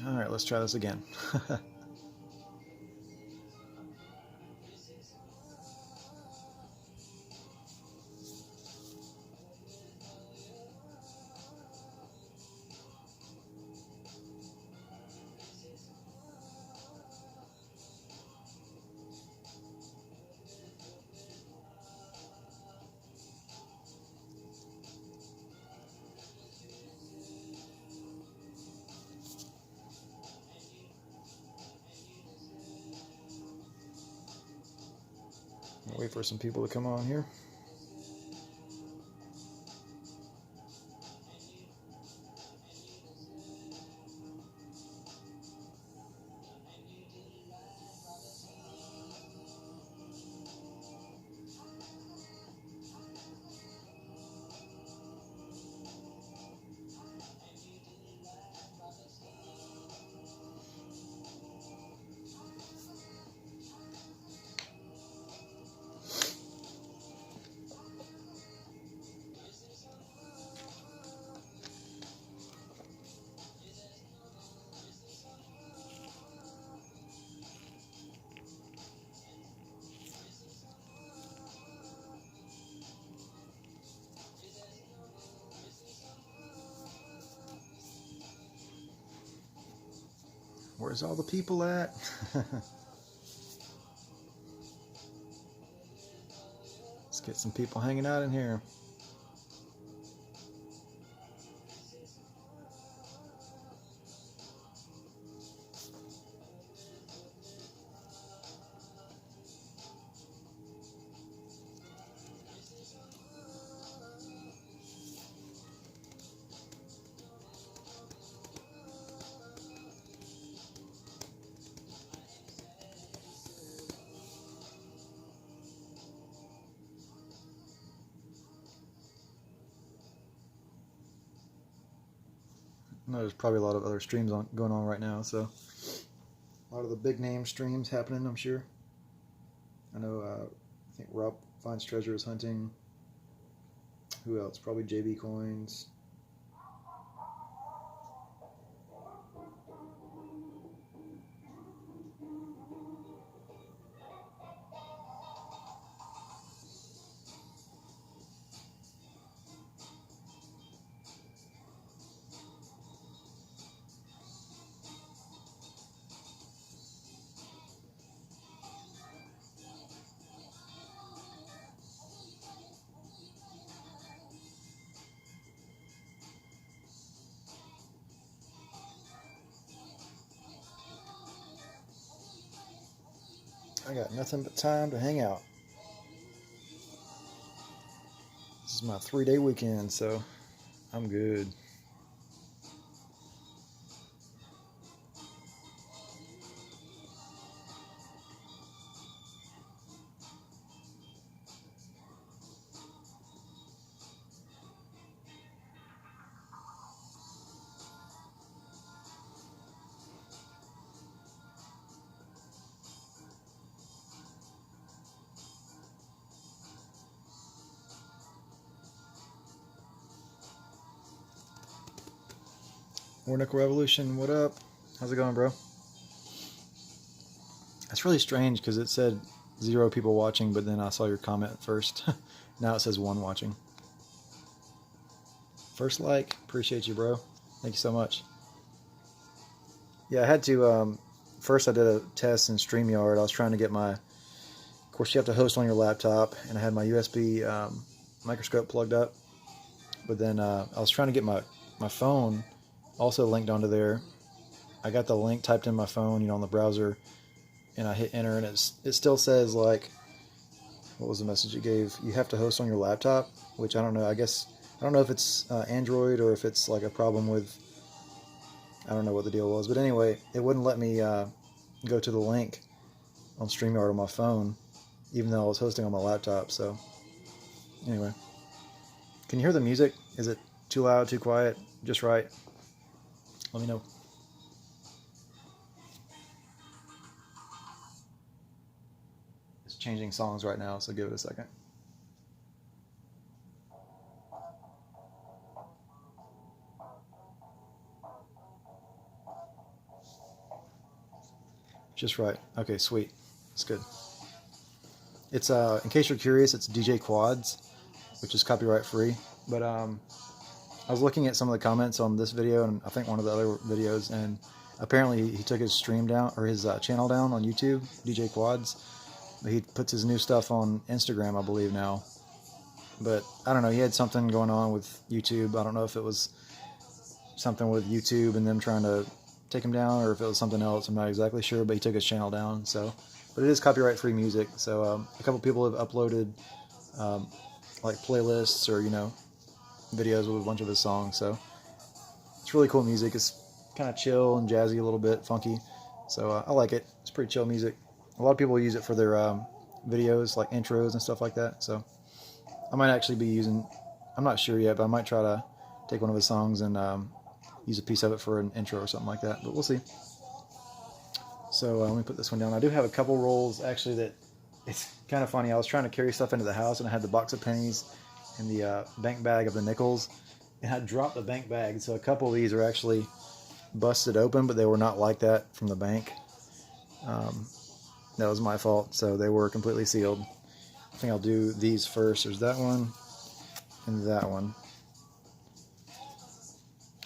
Alright, let's try this again. I'll wait for some people to come on here. Where's all the people at? Let's get some people hanging out in here. I know there's probably a lot of other streams going on right now, so a lot of the big name streams happening, I'm sure. I know, I think Rob Finds Treasure is hunting. Who else? Probably JB Coins. I got nothing but time to hang out. This is my 3-day weekend, so I'm good. War Nickel Revolution, what up? How's it going, bro? That's really strange because it said 0 people watching, but then I saw your comment first. Now it says 1 watching. First like, appreciate you, bro. Thank you so much. Yeah, I had to, first I did a test in StreamYard. I was trying to get my, of course you have to host on your laptop, and I had my USB microscope plugged up. But then I was trying to get my phone also linked onto there. I got the link typed in my phone, on the browser, and I hit enter, and it still says, like, what was the message it gave? You have to host on your laptop, which I don't know. I guess I don't know if it's Android or if it's like a problem with, I don't know what the deal was, but anyway, it wouldn't let me go to the link on StreamYard on my phone, even though I was hosting on my laptop. So anyway, can you hear the music? Is it too loud, too quiet, just right? Let me know. It's changing songs right now, so give it a second. Just right. Okay, sweet. That's good. It's in case you're curious, it's DJ Quads, which is copyright free. But I was looking at some of the comments on this video and I think one of the other videos, and apparently he took his stream down, or his channel down on YouTube, DJ Quads. But he puts his new stuff on Instagram, I believe now. But I don't know, he had something going on with YouTube. I don't know if it was something with YouTube and them trying to take him down, or if it was something else. I'm not exactly sure, but he took his channel down. So, but it is copyright free music. So a couple people have uploaded like playlists or, you know, videos with a bunch of his songs. So it's really cool music. It's kind of chill and jazzy, a little bit funky. So I like it. It's pretty chill music. A lot of people use it for their videos, like intros and stuff like that. So I might actually be using, I'm not sure yet, but I might try to take one of his songs and use a piece of it for an intro or something like that, but we'll see. So let me put this one down. I do have a couple rolls actually that, it's kind of funny. I was trying to carry stuff into the house and I had the box of pennies and the bank bag of the nickels, and I dropped the bank bag. So a couple of these are actually busted open, but they were not like that from the bank. That was my fault. So they were completely sealed. I think I'll do these first. There's that one and that one.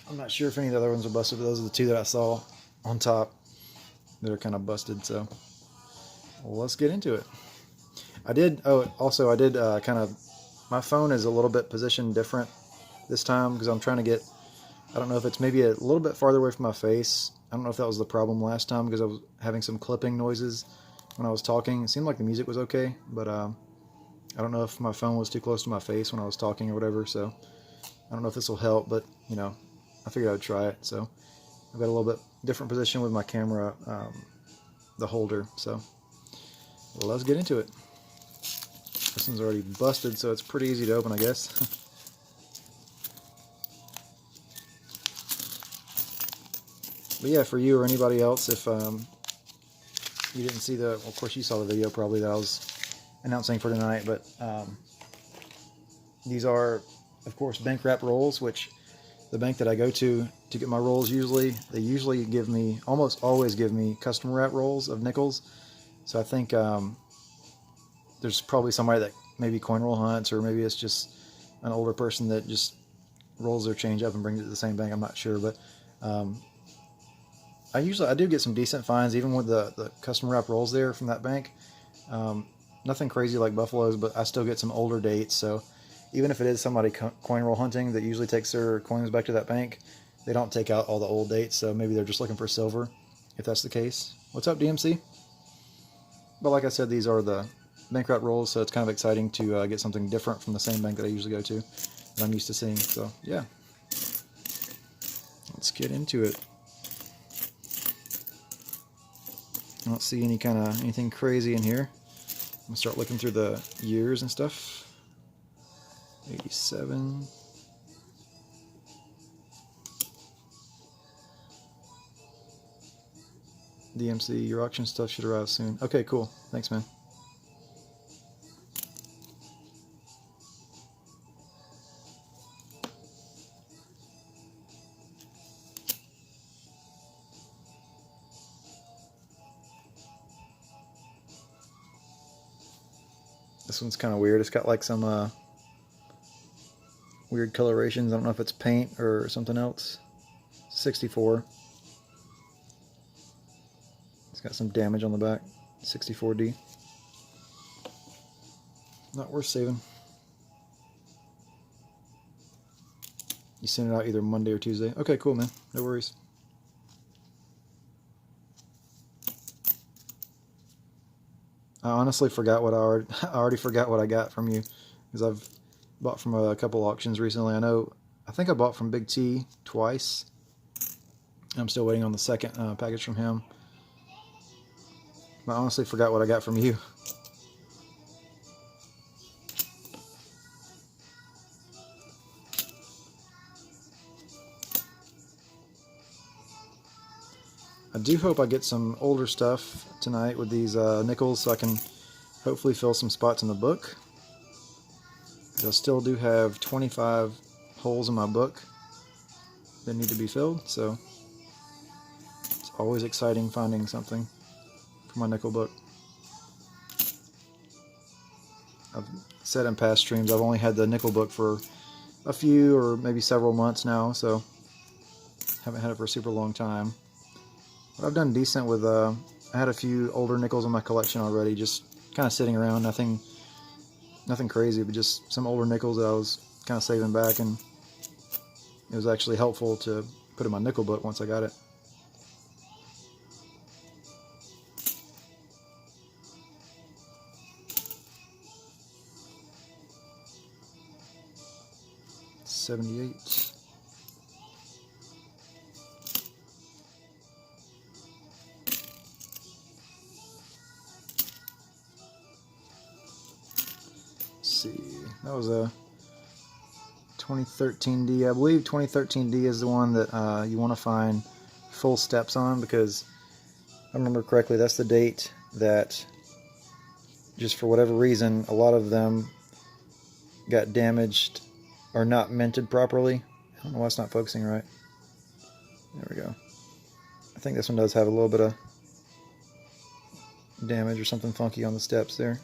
I'm not sure if any of the other ones are busted, but those are the two that I saw on top that are kind of busted. So well, let's get into it. I did kind of, my phone is a little bit positioned different this time because I'm trying to get, I don't know if it's maybe a little bit farther away from my face. I don't know if that was the problem last time because I was having some clipping noises when I was talking. It seemed like the music was okay, but I don't know if my phone was too close to my face when I was talking or whatever. So I don't know if this will help, but you know, I figured I would try it. So I've got a little bit different position with my camera, the holder. So well, let's get into it. This one's already busted, so it's pretty easy to open, I guess. But yeah, for you or anybody else, if you didn't see the, well, of course you saw the video probably that I was announcing for tonight, but these are, of course, bank wrap rolls, which the bank that I go to get my rolls they usually give me, almost always give me custom wrap rolls of nickels. So I think there's probably somebody that maybe coin roll hunts, or maybe it's just an older person that just rolls their change up and brings it to the same bank. I'm not sure, but I do get some decent finds even with the custom wrap rolls there from that bank. Nothing crazy like Buffalo's, but I still get some older dates. So even if it is somebody coin roll hunting that usually takes their coins back to that bank, they don't take out all the old dates. So maybe they're just looking for silver, if that's the case. What's up, DMC? But like I said, these are the bank wrap rolls, so it's kind of exciting to get something different from the same bank that I usually go to, that I'm used to seeing. So yeah, let's get into it. I don't see anything crazy in here. I'm gonna start looking through the years and stuff. 87. DMC, your auction stuff should arrive soon. Okay, cool. Thanks, man. This one's kind of weird. It's got like some weird colorations. I don't know if it's paint or something else. 64. It's got some damage on the back. 64D. Not worth saving. You send it out either Monday or Tuesday. Okay, cool, man. No worries. I honestly forgot what I already forgot what I got from you, because I've bought from a couple auctions recently. I think I bought from Big T twice. I'm still waiting on the second package from him. I honestly forgot what I got from you. I do hope I get some older stuff tonight with these nickels, so I can hopefully fill some spots in the book. I still do have 25 holes in my book that need to be filled, so it's always exciting finding something. for my nickel book. I've said in past streams I've only had the nickel book for a few or maybe several months now, so haven't had it for a super long time. But I've done decent with, I had a few older nickels in my collection already, just kind of sitting around, nothing crazy, but just some older nickels that I was kind of saving back, and it was actually helpful to put in my nickel book once I got it. $78. See, that was a 2013D. I believe 2013D is the one that you want to find full steps on, because if I remember correctly, that's the date that, just for whatever reason, a lot of them got damaged or not minted properly. I don't know why it's not focusing right. There we go. I think this one does have a little bit of damage or something funky on the steps there.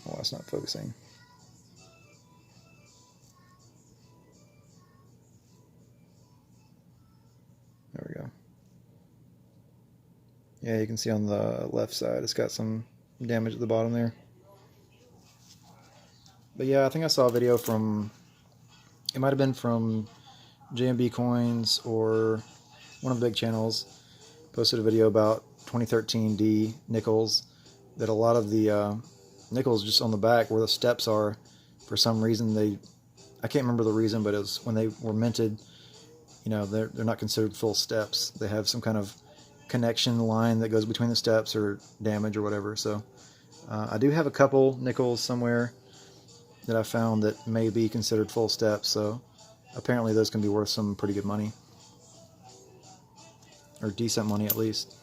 Oh, it's not focusing. There we go. Yeah, you can see on the left side it's got some damage at the bottom there. But yeah, I think I saw a video from, it might have been from JMB Coins or one of the big channels, posted a video about 2013D nickels, that a lot of the nickels just on the back where the steps are, for some reason I can't remember the reason, but it was when they were minted, you know, they're not considered full steps. They have some kind of connection line that goes between the steps, or damage or whatever. So I do have a couple nickels somewhere that I found that may be considered full steps, so apparently those can be worth some pretty good money, or decent money at least.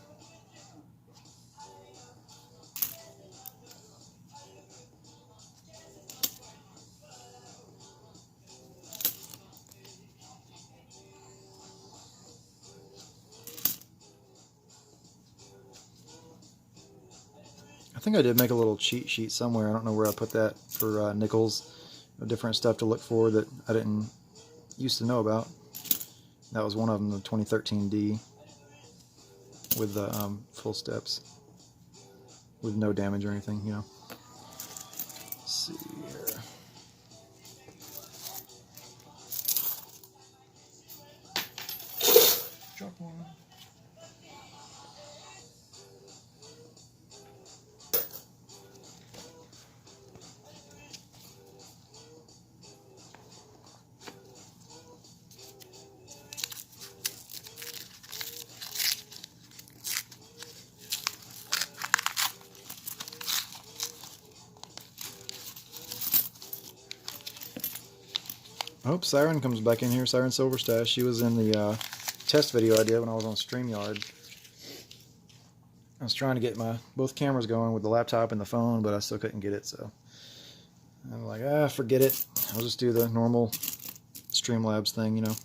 I think I did make a little cheat sheet somewhere. I don't know where I put that, for nickels, different stuff to look for that I didn't used to know about. That was one of them, the 2013D with the full steps, with no damage or anything, you know. Let's see here. Drop one. I hope Siren comes back in here, Siren Silverstash. She was in the test video I did when I was on StreamYard. I was trying to get both cameras going with the laptop and the phone, but I still couldn't get it, so I'm like, forget it. I'll just do the normal Streamlabs thing, you know.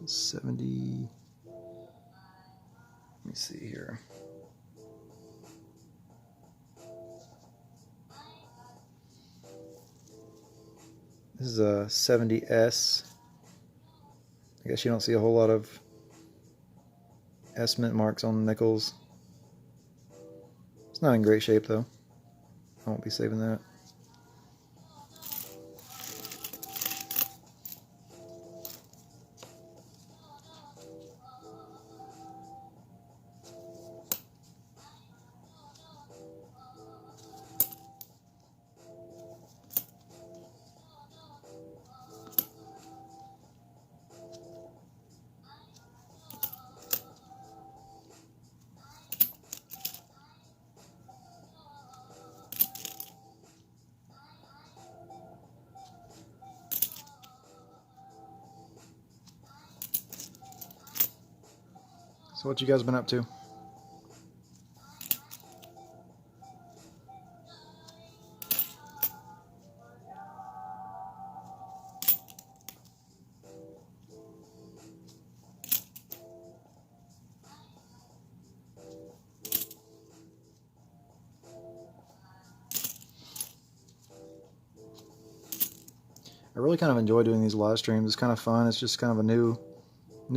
$70. Let me see here. This is a 70S. I guess you don't see a whole lot of S mint marks on the nickels. It's not in great shape though. I won't be saving that. So what you guys been up to? I really kind of enjoy doing these live streams. It's kind of fun. It's just kind of a new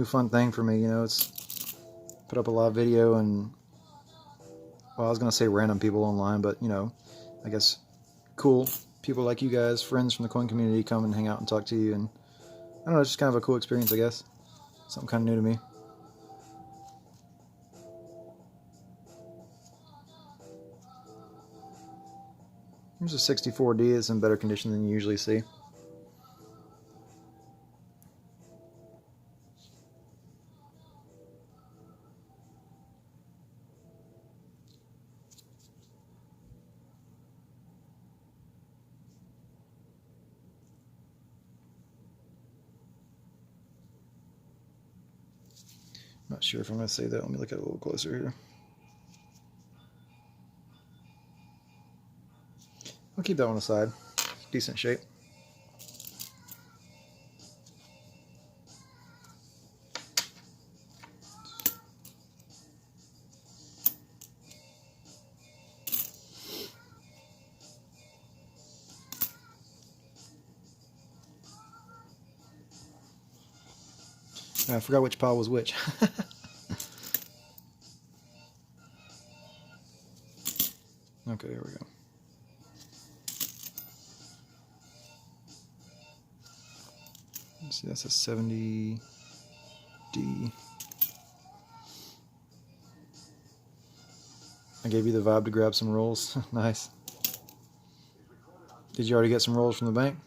fun thing for me. You know, it's put up a live video and, well, I was gonna say random people online, but you know, I guess cool people like you guys, friends from the coin community, come and hang out and talk to you, and I don't know, it's just kind of a cool experience, I guess. Something kind of new to me. Here's a 64D. It's in better condition than you usually see. Not sure if I'm going to say that. Let me look at it a little closer here. I'll keep that one aside. Decent shape. I forgot which pile was which. Okay, here we go. Let's see, that's a 70D. I gave you the vibe to grab some rolls. Nice. Did you already get some rolls from the bank?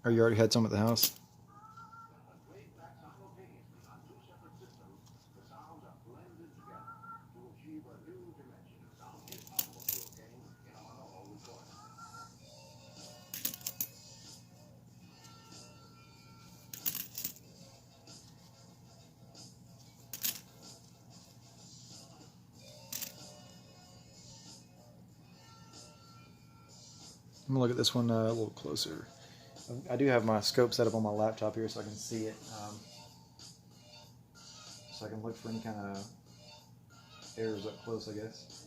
Or you already had some at the house? I'm gonna look at this one a little closer. I do have my scope set up on my laptop here so I can see it. So I can look for any kind of errors up close, I guess.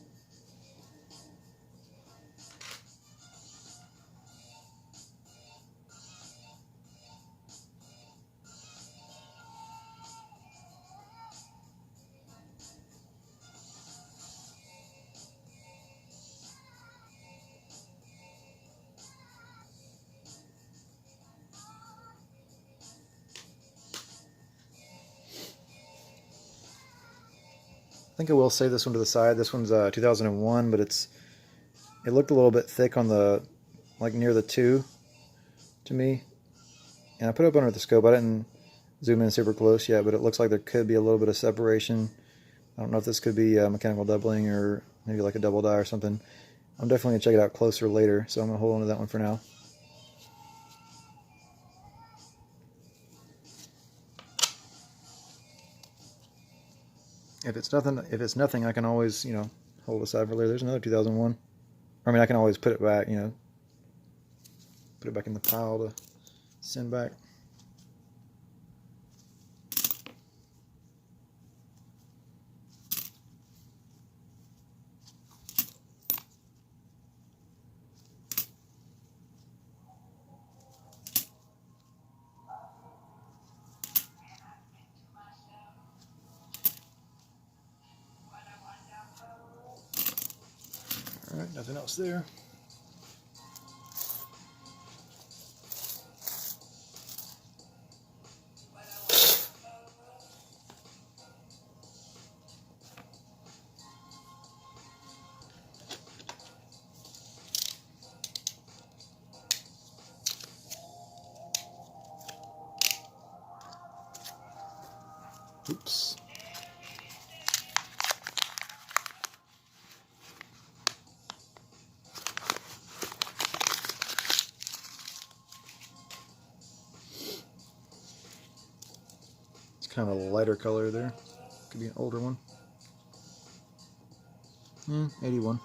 I think I will save this one to the side. This one's 2001, but it looked a little bit thick on the, like near the 2 to me. And I put it up under the scope. I didn't zoom in super close yet, but it looks like there could be a little bit of separation. I don't know if this could be mechanical doubling or maybe like a double die or something. I'm definitely going to check it out closer later, so I'm going to hold on to that one for now. If it's nothing, I can always, you know, hold aside for later. There's another 2001. I mean, I can always put it back, you know, put it back in the pile to send back. Alright, nothing else there. Oops. It's kind of a lighter color there. Could be an older one. 81.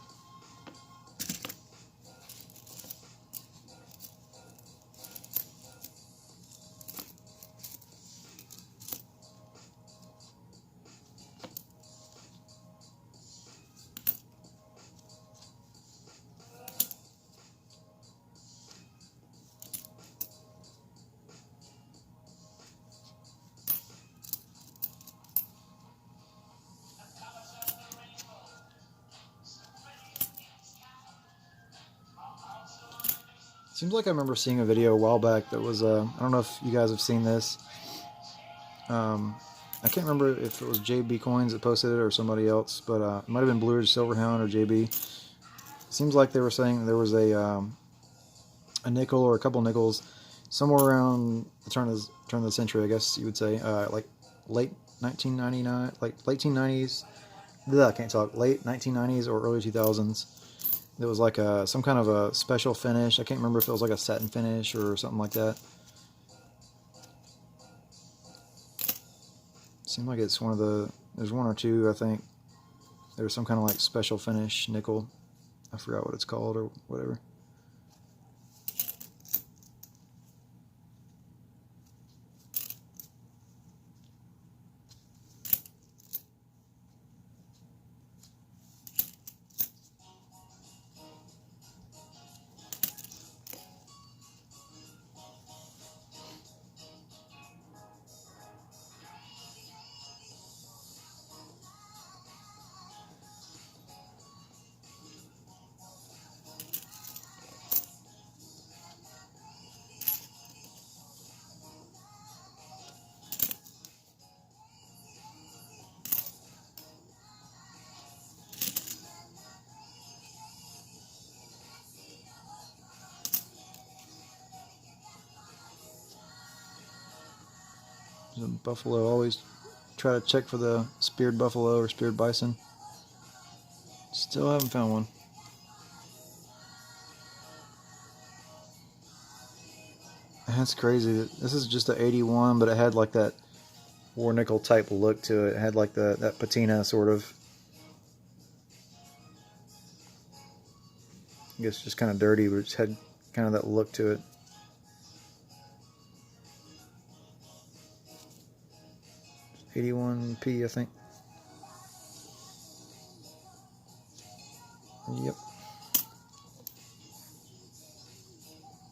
Seems like I remember seeing a video a while back that was, I don't know if you guys have seen this. I can't remember if it was JB Coins that posted it or somebody else, but it might have been Blue Ridge Silverhound or JB. Seems like they were saying there was a nickel or a couple nickels somewhere around the turn of the century, I guess you would say, like late 1999, like late 1990s. I can't talk. Late 1990s or early 2000s. There was like some kind of a special finish. I can't remember if it was like a satin finish or something like that. Seemed like it's one of the, there's one or two, I think. There's some kind of like special finish nickel. I forgot what it's called or whatever. There's a buffalo. Always try to check for the speared buffalo or speared bison. Still haven't found one. That's crazy. This is just an 81, but it had like that war nickel type look to it. It had like that patina sort of. I guess just kind of dirty, but it just had kind of that look to it. $81p, I think. Yep.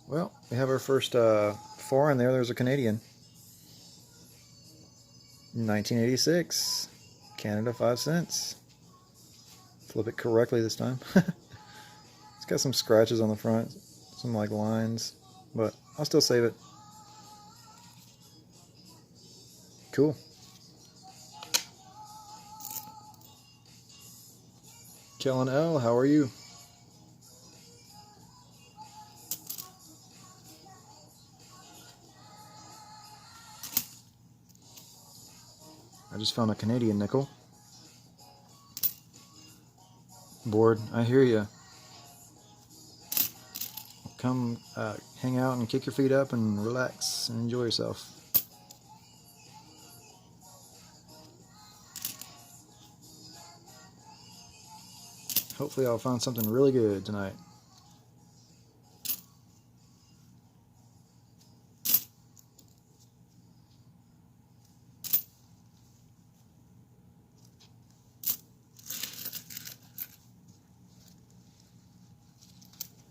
Well, we have our first foreign there. There's a Canadian. 1986. Canada 5 cents. Flip it correctly this time. It's got some scratches on the front, some like lines, but I'll still save it. Cool. Kellen L, how are you? I just found a Canadian nickel. Bored, I hear ya. Come hang out and kick your feet up and relax and enjoy yourself. Hopefully I'll find something really good tonight.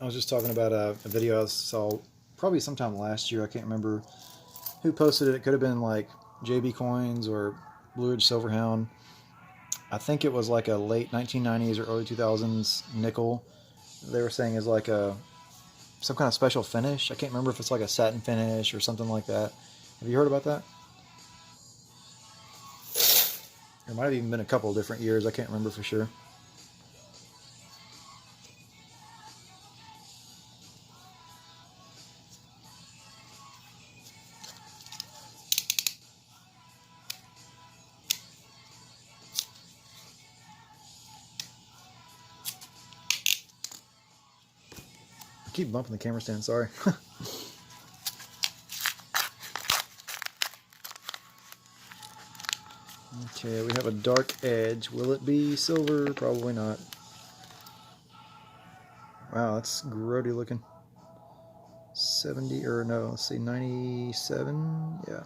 I was just talking about a video I saw probably sometime last year. I can't remember who posted it. It could have been like JB Coins or Blue Ridge Silverhound. I think it was like a late 1990s or early 2000s nickel. They were saying is like some kind of special finish. I can't remember if it's like a satin finish or something like that. Have you heard about that? There might have even been a couple of different years. I can't remember for sure. I keep bumping the camera stand, sorry. Okay, we have a dark edge. Will it be silver? Probably not. Wow, that's grody looking. 70, or no, let's see, 97? Yeah.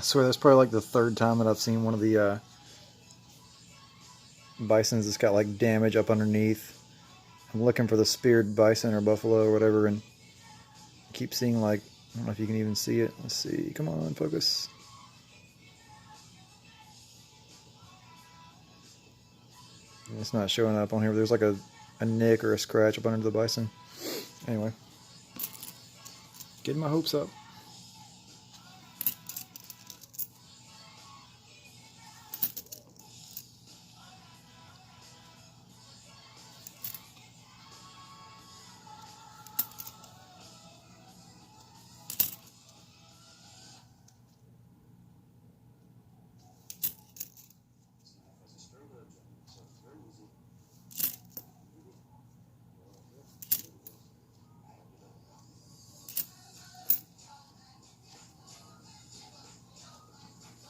I swear that's probably like the third time that I've seen one of the bisons that's got like damage up underneath. I'm looking for the speared bison or buffalo or whatever, and I keep seeing like, I don't know if you can even see it. Let's see. Come on, focus. It's not showing up on here, but there's like a nick or a scratch up under the bison. Anyway, getting my hopes up.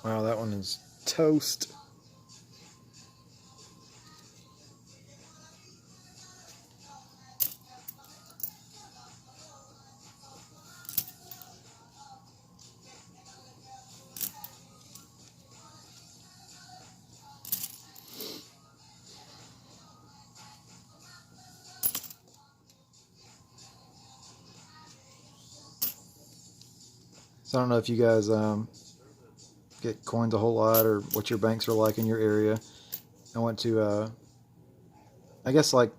Wow, that one is toast. So I don't know if you guys get coins a whole lot or what your banks are like in your area. I went to, I guess like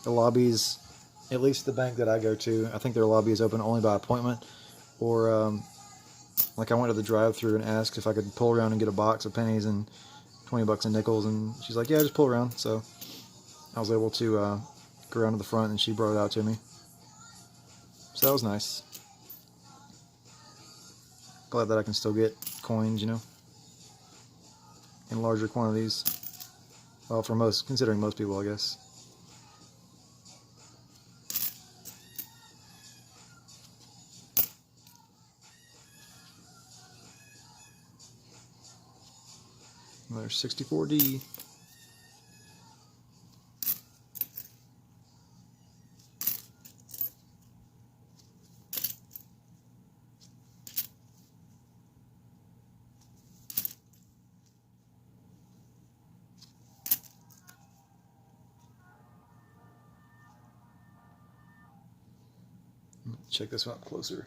the lobbies, at least the bank that I go to, I think their lobby is open only by appointment. Or like I went to the drive-thru and asked if I could pull around and get a box of pennies and 20 bucks in nickels, and she's like, yeah, just pull around. So I was able to go around to the front, and she brought it out to me. So that was nice. Glad that I can still get coins, you know, in larger quantities. Well, for most, considering most people, I guess. There's 64D. Check this one out closer.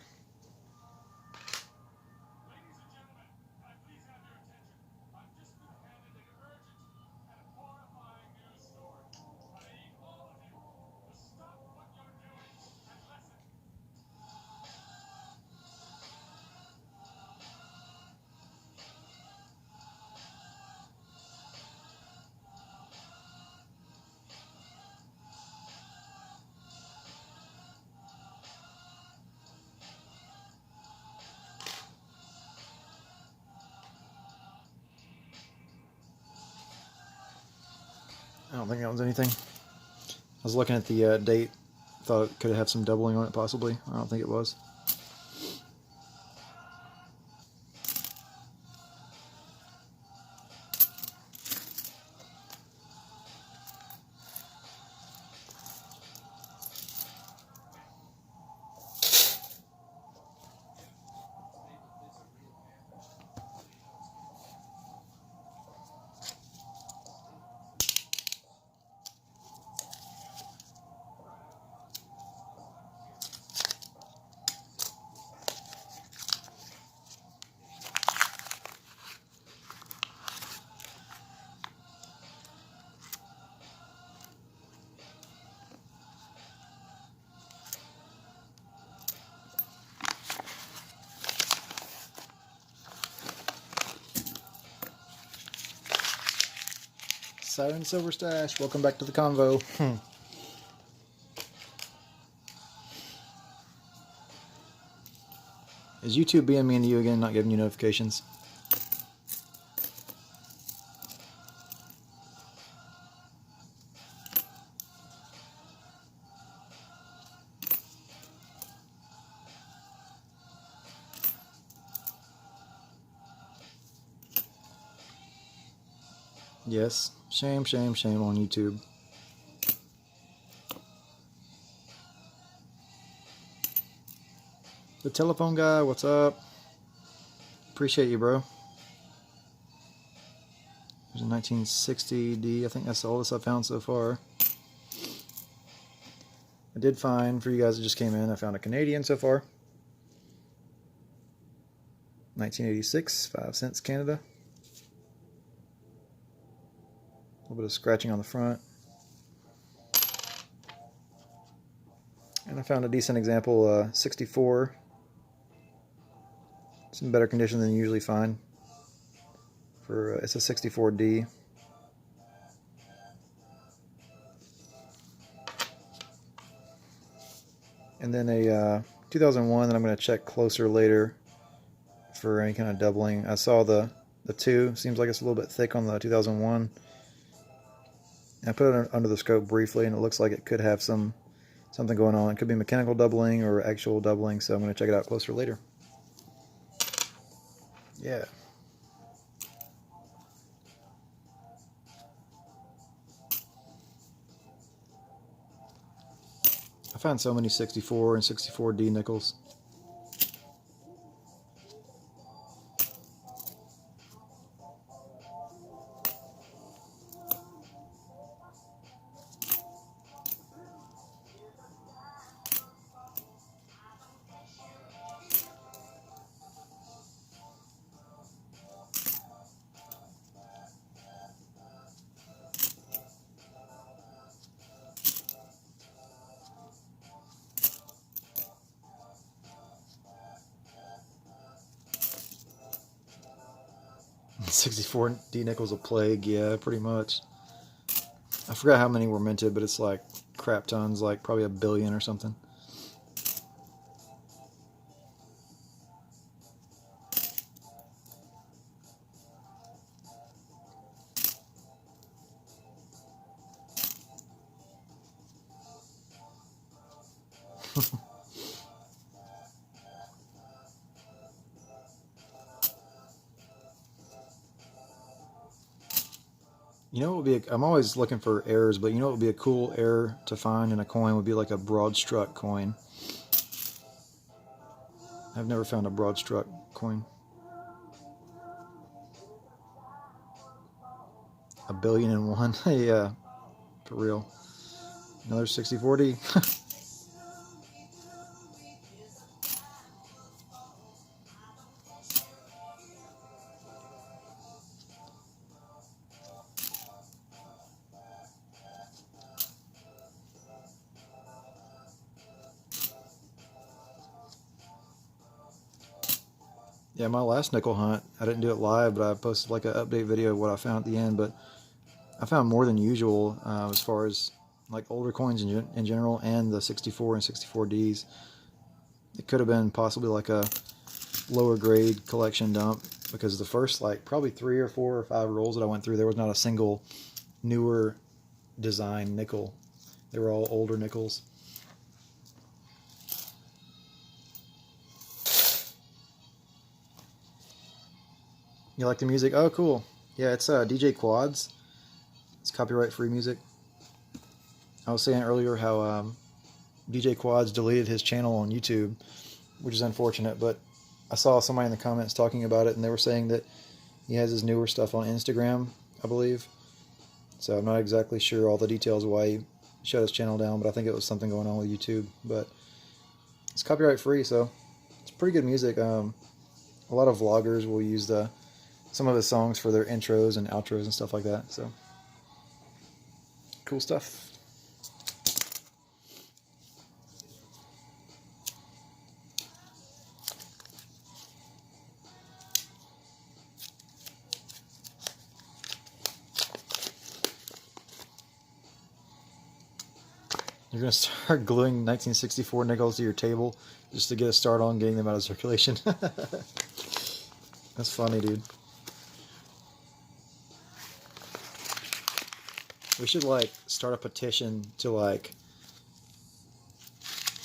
I don't think that was anything. I was looking at the date. Thought it could have some doubling on it, possibly. I don't think it was. Siren Silver Stash, welcome back to the convo. Is YouTube being mean to you again, not giving you notifications? Yes. Shame, shame, shame on YouTube. The telephone guy, what's up? Appreciate you, bro. There's a 1960D. I think that's the oldest I've found so far. I did find, for you guys that just came in, I found a Canadian so far. 1986, 5 cents Canada. A little bit of scratching on the front. And I found a decent example, 64. It's in better condition than you usually find. It's a 64D. And then a 2001 that I'm going to check closer later for any kind of doubling. I saw the 2. Seems like it's a little bit thick on the 2001. I put it under the scope briefly, and it looks like it could have something going on. It could be mechanical doubling or actual doubling, so I'm going to check it out closer later. Yeah. I found so many 64 and 64D nickels. $64D nickels a plague, yeah, pretty much. I forgot how many were minted, but it's like crap tons, like probably 1 billion or something. You know what would be I'm always looking for errors, but you know what would be a cool error to find in a coin would be like a broad struck coin. I've never found a broad struck coin. 1,000,000,001. Yeah, for real. Another 6040. Yeah, my last nickel hunt, I didn't do it live, but I posted like an update video of what I found at the end. But I found more than usual as far as like older coins in general, and the 64 and 64Ds. It could have been possibly like a lower grade collection dump, because the first like probably 3 or 4 or 5 rolls that I went through, there was not a single newer design nickel. They were all older nickels. You like the music? Oh, cool. Yeah, it's DJ Quads. It's copyright-free music. I was saying earlier how DJ Quads deleted his channel on YouTube, which is unfortunate, but I saw somebody in the comments talking about it, and they were saying that he has his newer stuff on Instagram, I believe. So I'm not exactly sure all the details why he shut his channel down, but I think it was something going on with YouTube. But it's copyright-free, so it's pretty good music. A lot of vloggers will use some of his songs for their intros and outros and stuff like that. So cool stuff. You're going to start gluing 1964 nickels to your table just to get a start on getting them out of circulation. That's funny, dude. We should like start a petition to like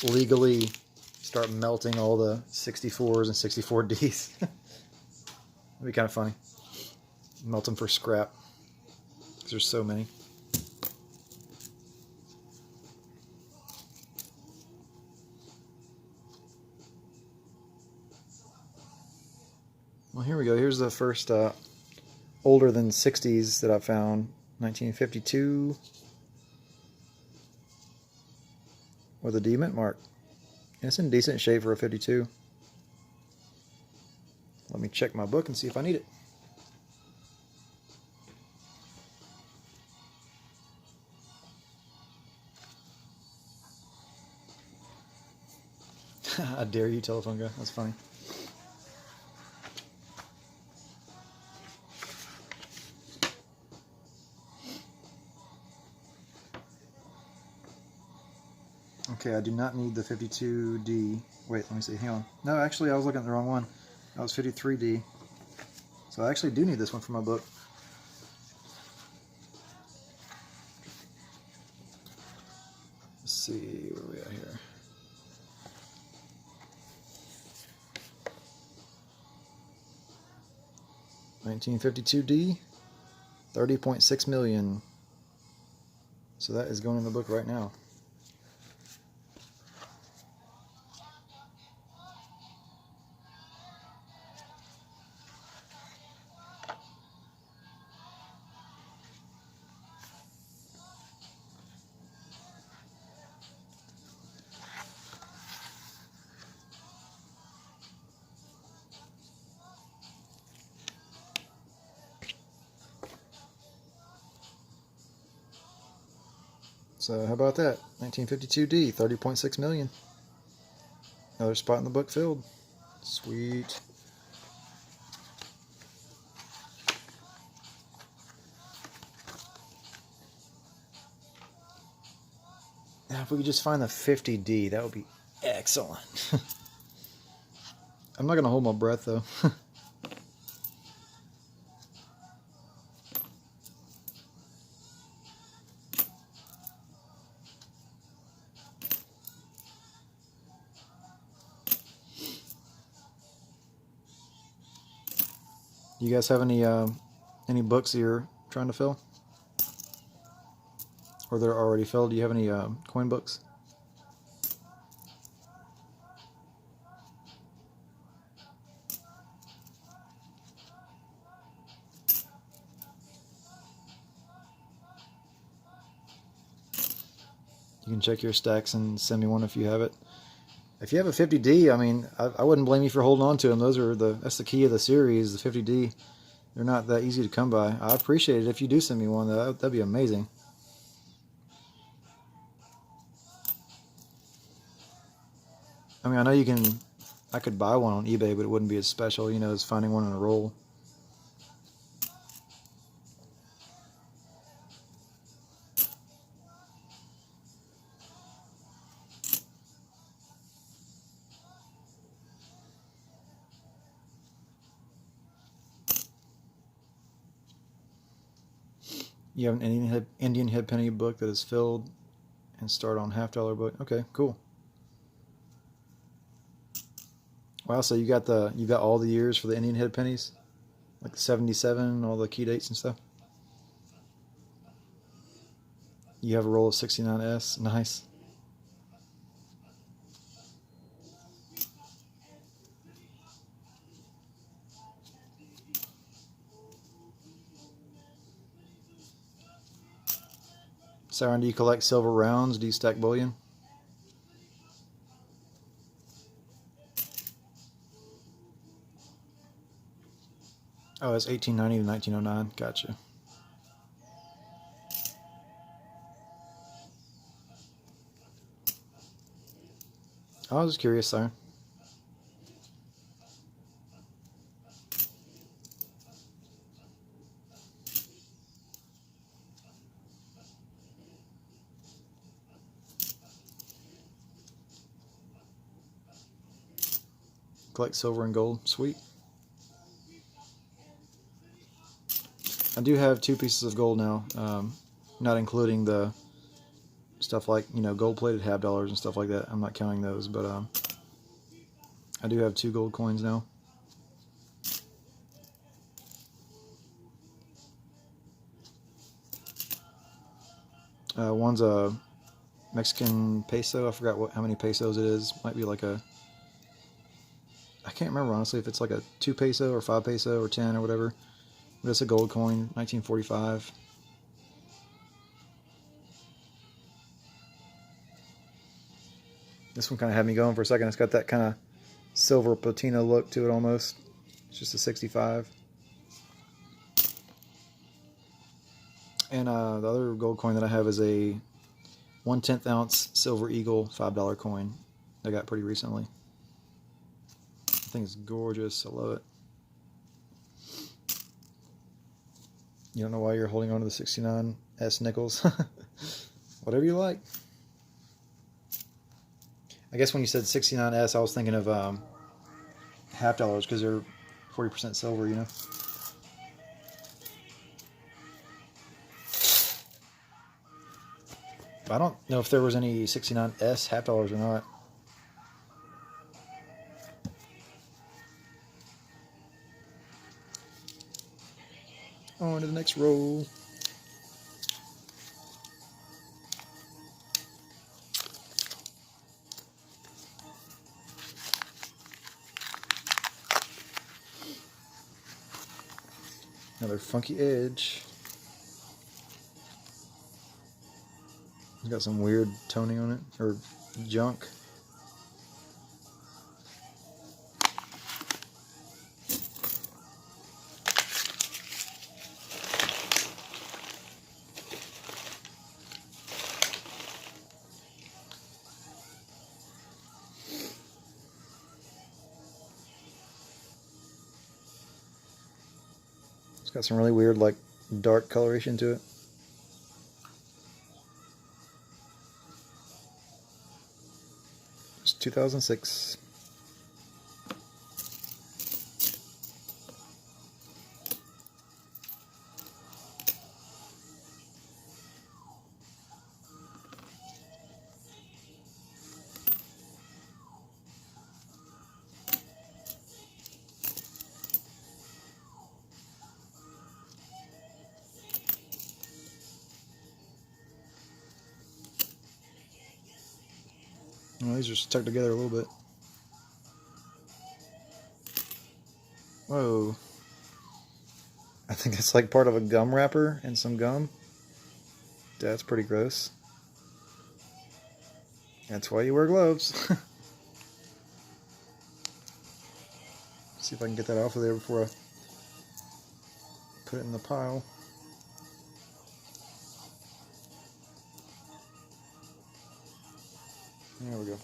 legally start melting all the 64s and 64Ds. That'd be kind of funny. Melt them for scrap, because there's so many. Well, here we go. Here's the first older than 60s that I found. 1952 with a D mint mark. And it's in decent shape for a 52. Let me check my book and see if I need it. I dare you, telephone guy. That's funny. Okay, I do not need the 52D. Wait, let me see. Hang on. No, actually, I was looking at the wrong one. That was 53D. So I actually do need this one for my book. Let's see, where are we at here? $1952D, 30.6 million. So that is going in the book right now. So how about that? 1952D, 30.6 million. Another spot in the book filled. Sweet. Now if we could just find the 50D, that would be excellent. I'm not going to hold my breath though. You guys have any books you're trying to fill? Or they're already filled? Do you have any coin books? You can check your stacks and send me one if you have it. If you have a 50D, I mean, I wouldn't blame you for holding on to them. That's the key of the series, the 50D. They're not that easy to come by. I appreciate it if you do send me one. That'd be amazing. I mean, I know I could buy one on eBay, but it wouldn't be as special, you know, as finding one in a roll. You have an Indian head penny book that is filled and start on $50 book. Okay, cool. Wow, so you got all the years for the Indian head pennies, like 77, all the key dates and stuff. You have a roll of 69S. Nice. Siren, do you collect silver rounds? Do you stack bullion? Oh, it's 1890 to 1909. Gotcha. I was just curious, Siren. Collect silver and gold. Sweet. I do have 2 pieces of gold now, not including the stuff like, you know, gold-plated half dollars and stuff like that. I'm not counting those, but I do have 2 gold coins now. One's a Mexican peso. I forgot how many pesos it is. Might be like I can't remember honestly if it's like a 2 peso or 5 peso or 10 or whatever. But it's a gold coin, 1945. This one kind of had me going for a second. It's got that kind of silver patina look to it almost. It's just a 65. And the other gold coin that I have is a 1/10 ounce silver eagle $5 coin I got pretty recently. I think it's gorgeous. I love it. You don't know why you're holding on to the 69S nickels. Whatever you like. I guess when you said 69S, I was thinking of half dollars because they're 40% silver, you know. I don't know if there was any 69S half dollars or not. On to the next roll. Another funky edge. It's got some weird toning on it, or junk. It's got some really weird, like, dark coloration to it. It's 2006. Well, these are stuck together a little bit. Whoa. I think it's like part of a gum wrapper and some gum. That's pretty gross. That's why you wear gloves. See if I can get that off of there before I put it in the pile. There we go. It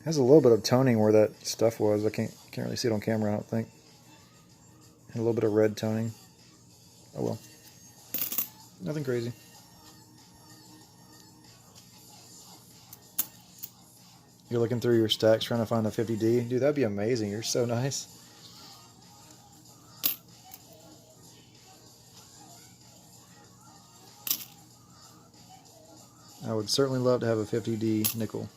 has a little bit of toning where that stuff was. I can't really see it on camera, I don't think. And a little bit of red toning. Oh well. Nothing crazy. You're looking through your stacks trying to find a 50D? Dude, that'd be amazing. You're so nice. I would certainly love to have a 50D nickel.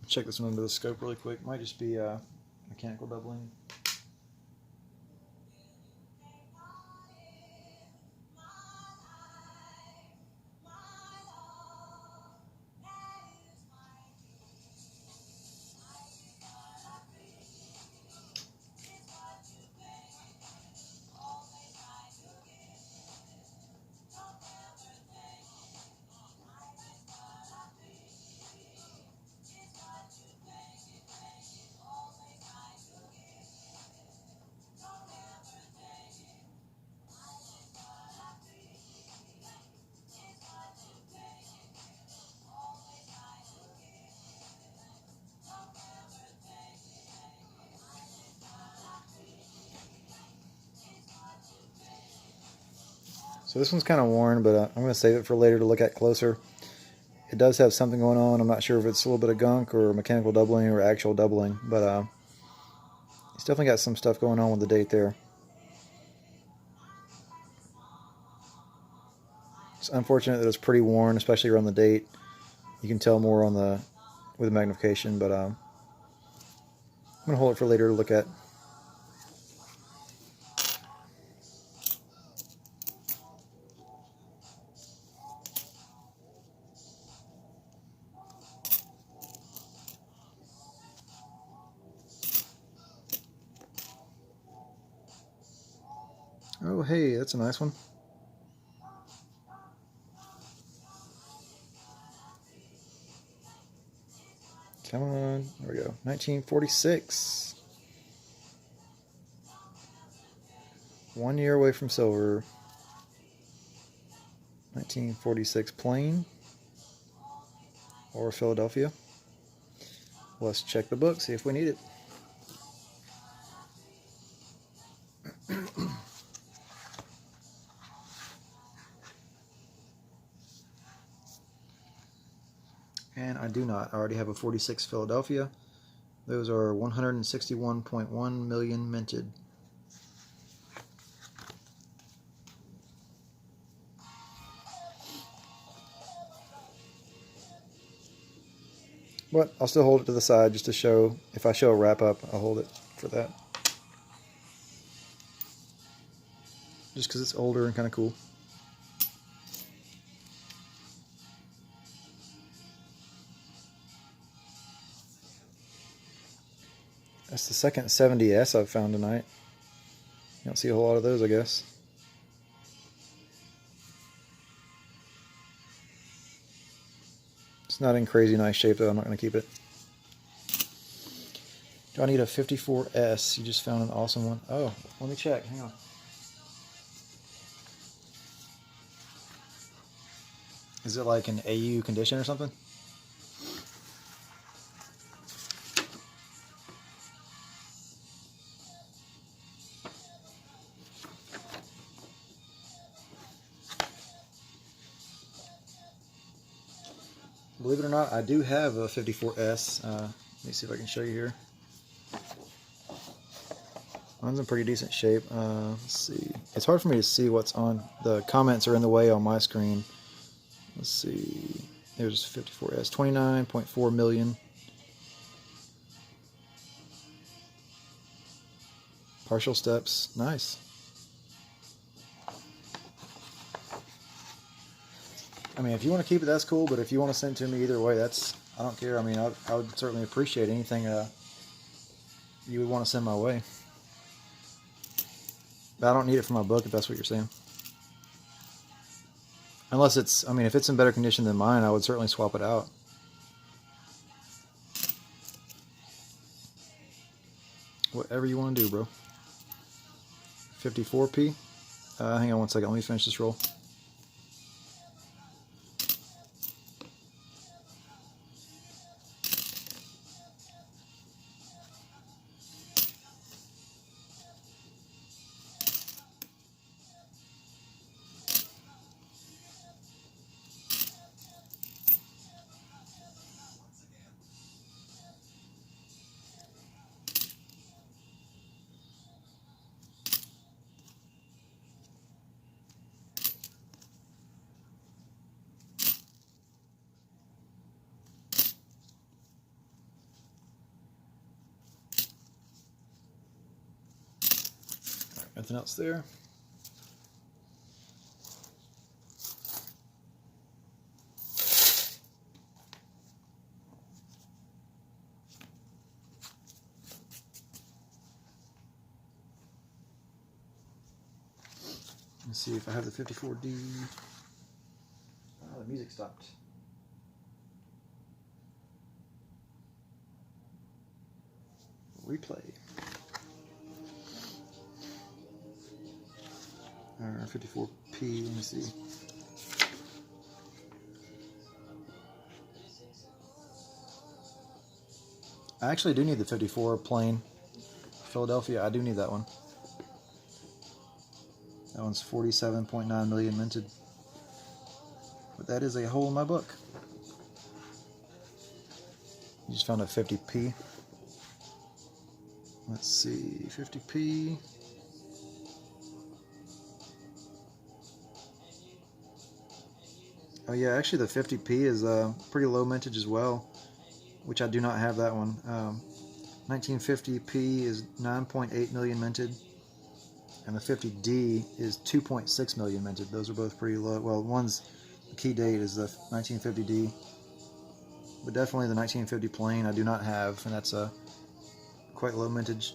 Check this one under the scope really quick. Might just be mechanical doubling. So this one's kind of worn, but I'm going to save it for later to look at closer. It does have something going on. I'm not sure if it's a little bit of gunk or mechanical doubling or actual doubling, but it's definitely got some stuff going on with the date there. It's unfortunate that it's pretty worn, especially around the date. You can tell more on with the magnification, but I'm going to hold it for later to look at. Oh, hey, that's a nice one. Come on, there we go. 1946. 1 year away from silver. 1946 plain or Philadelphia. Let's check the book, see if we need it. And I do not. I already have a 46 Philadelphia. Those are 161.1 million minted. But I'll still hold it to the side just to show, if I show a wrap up, I'll hold it for that. Just because it's older and kind of cool. That's the second 70S I've found tonight. You don't see a whole lot of those, I guess. It's not in crazy nice shape, though. I'm not going to keep it. Do I need a 54S? You just found an awesome one. Oh, let me check. Hang on. Is it like an AU condition or something? Believe it or not, I do have a 54S. Let me see if I can show you here. Mine's in pretty decent shape. Let's see. It's hard for me to see what's on. The comments are in the way on my screen. Let's see. There's 54S. 29.4 million. Partial steps. Nice. I mean, if you want to keep it, that's cool. But if you want to send it to me either way, I don't care. I mean, I would certainly appreciate anything you would want to send my way. But I don't need it for my book, if that's what you're saying. Unless it's, I mean, if it's in better condition than mine, I would certainly swap it out. Whatever you want to do, bro. 54p. Hang on one second. Let me finish this roll. Nothing else there. Let's see if I have the 54D. Oh, the music stopped. Replay. 54p, let me see. I actually do need the 54 plain Philadelphia. I do need that one. That one's 47.9 million minted. But that is a hole in my book. You just found a 50p. Let's see, 50p. Oh yeah, actually the 50p is pretty low mintage as well, which I do not have that one. 1950p is 9.8 million minted, and the 50D is 2.6 million minted. Those are both pretty low. Well, the key date is the 1950D, but definitely the 1950 plain I do not have, and that's a quite low mintage.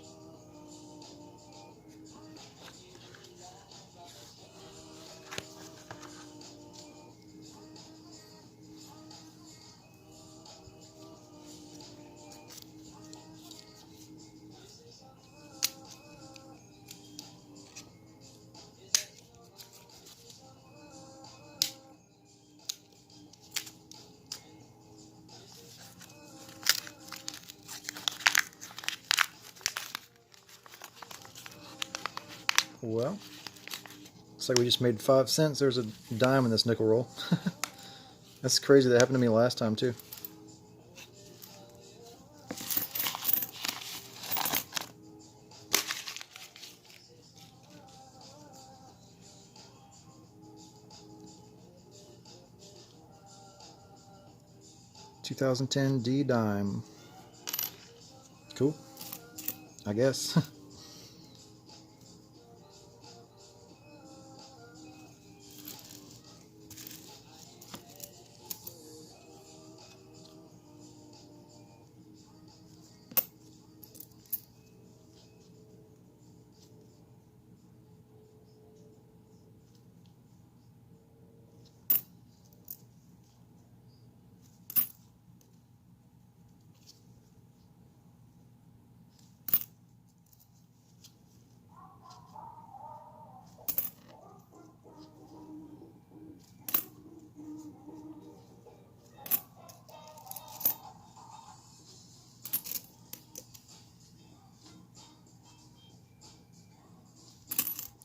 Well, looks like we just made 5 cents. There's a dime in this nickel roll. That's crazy. That happened to me last time too. $2010 D dime. Cool, I guess.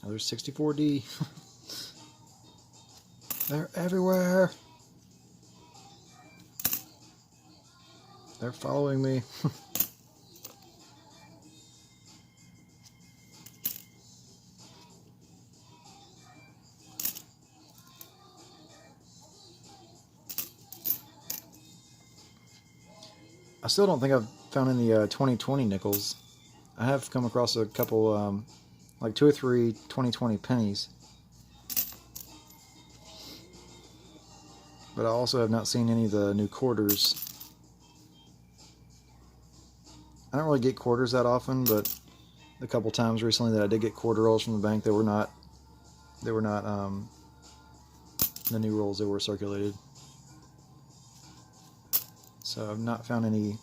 Another 64D. They're everywhere. They're following me. I still don't think I've found any 2020 nickels. I have come across a couple, like 2 or 3 2020 pennies. But I also have not seen any of the new quarters. I don't really get quarters that often, but a couple times recently that I did get quarter rolls from the bank, they were not the new rolls that were circulated. So I've not found any.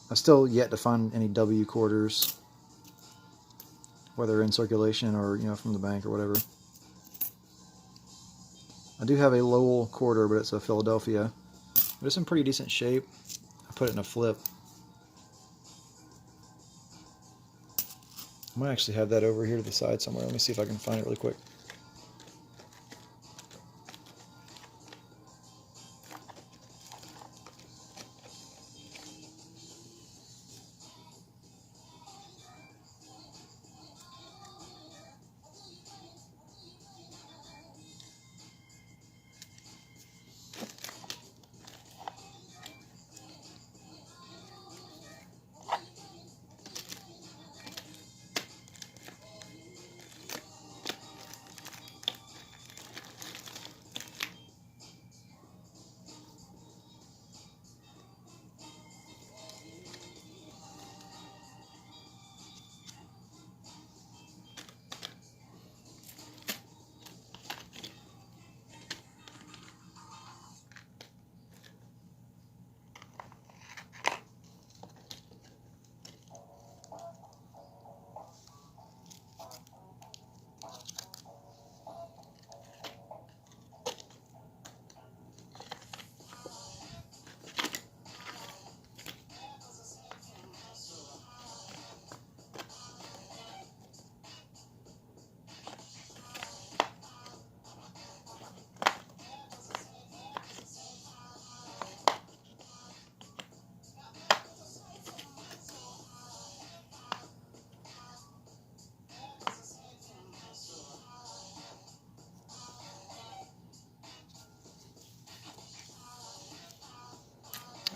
I've still yet to find any W quarters, whether in circulation or from the bank or whatever. I do have a Lowell quarter, but it's a Philadelphia. But it's in pretty decent shape. I put it in a flip. I might actually have that over here to the side somewhere. Let me see if I can find it really quick.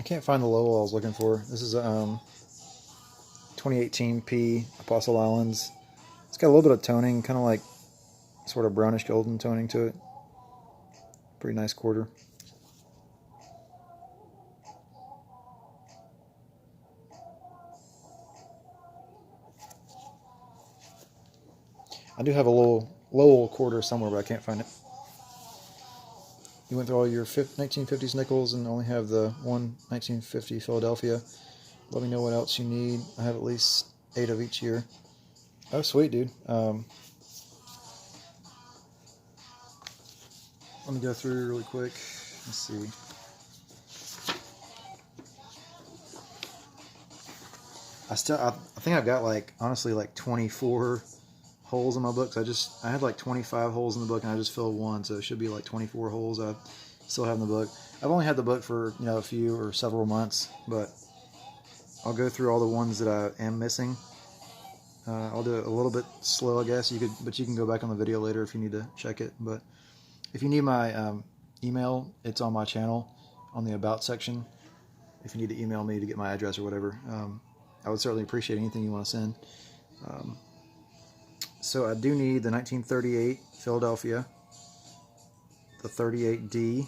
I can't find the Lowell I was looking for. This is 2018 P Apostle Islands. It's got a little bit of toning, kind of like sort of brownish golden toning to it. Pretty nice quarter. I do have a Lowell quarter somewhere, but I can't find it. You went through all your 1950s nickels and only have the one 1950 Philadelphia. Let me know what else you need. I have at least 8 of each year. Oh, sweet, dude. Let me go through really quick. Let's see. I think I've got like, honestly, like 24 holes in my book. So I had like 25 holes in the book and I just filled one. So it should be like 24 holes I still have in the book. I've only had the book for, a few or several months, but I'll go through all the ones that I am missing. I'll do it a little bit slow, I guess. But you can go back on the video later if you need to check it. But if you need my email, it's on my channel on the About section. If you need to email me to get my address or whatever, I would certainly appreciate anything you want to send. So I do need the 1938 Philadelphia, the 38D,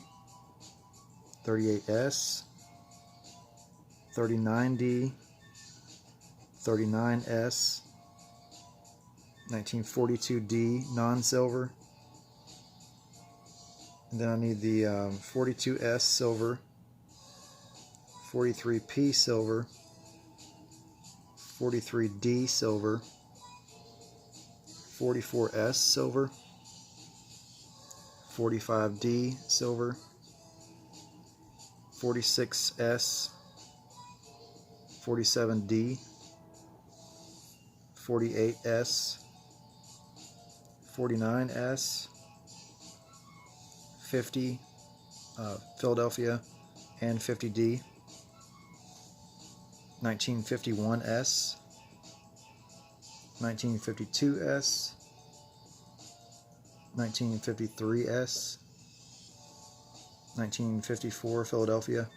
38S, 39D, 39S, 1942D non-silver, and then I need the 42S silver, 43P silver, 43D silver, 44S silver, 45D silver, 46S, 47D, 48S, 49S, 50 Philadelphia, and 50D, 1951S, 1952S, 1953S, 1954 Philadelphia,